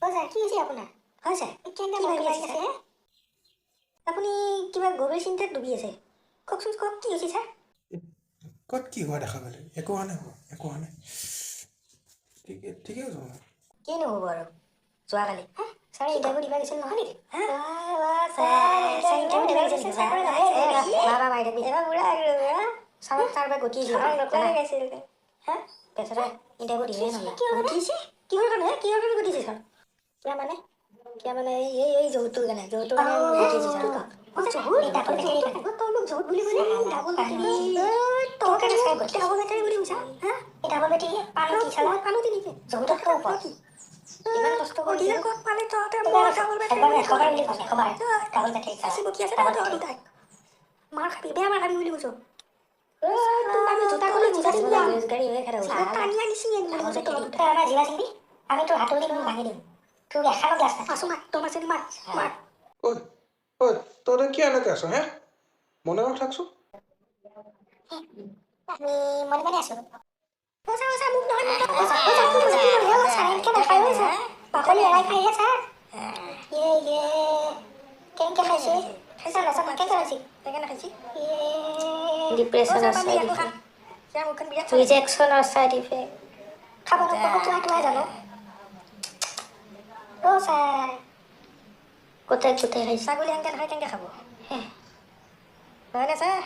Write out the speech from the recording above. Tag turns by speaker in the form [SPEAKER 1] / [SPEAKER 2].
[SPEAKER 1] হয় ছাৰ কি হৈছে আপোনাৰ হয় ছাৰ কেনেকৈ ভাবি আছে আপুনি কিবা গভীৰ চিন্তাত ডুবি আছে কওকচোন কওক কি হৈছে ছাৰ
[SPEAKER 2] ক'ত কি হোৱা দেখা পালে একো হোৱা নাই ঠিকে আছে
[SPEAKER 1] কিনো হ'ব আৰু যোৱাকালি ছাৰে ইণ্টাৰভিউ দিব গৈছিল নহয় নেকি ছাৰৰ গতি পেছাৰে ইণ্টাৰভিউ দিয়ে নহয় কিহৰ কাৰণে গতিছে ছাৰ কিয় মানে এই যৌতুৰ কাৰণে গতিছে ছাৰ যৌত বুলি ক'লে ডাবল বেটাৰী বুলি কৈছা ডাবল বেটাৰী পালো তিনিকে যৌততকৈ ওপৰত ইমান কষ্ট কৰিছে ক'ত পালে তহঁতে মই ডাবল বেটাৰী বুলি ক'লে ডাবল বেটাৰী চাচি বকি আছে তহঁতে দুটাই মাৰ খাবি বেয়া মাৰ খাবি বুলি কৈছো আমি জোতা ক'লে জোতা চিঙি গাড়ী হৈ খেলা হৈছে টানি আনিছি আমাৰ জিলা চিঙি আমি তোৰ হাতৰ দি ভাঙি দিম তোৰ এখানো গ্লাছ নাই আছো মাৰ তোৰ মাছে মাৰ
[SPEAKER 2] ঐ তহঁতে কি এনেকৈ আছ হে মনে থাকচোন
[SPEAKER 1] আমি মনে আছো বাকলি এৰাই খাইহে ছাৰ কেনেকৈ খাইছে ডিপ্ৰেছনৰ ছাইড ইফেক্ট ৰিজেকশ্যনৰ ছাইড ইফেক্ট খাব নোপোৱা জানো ছাৰ গোটেই খাইছে ছাগলী কেনেকৈ খাব নহয়নে ছাৰ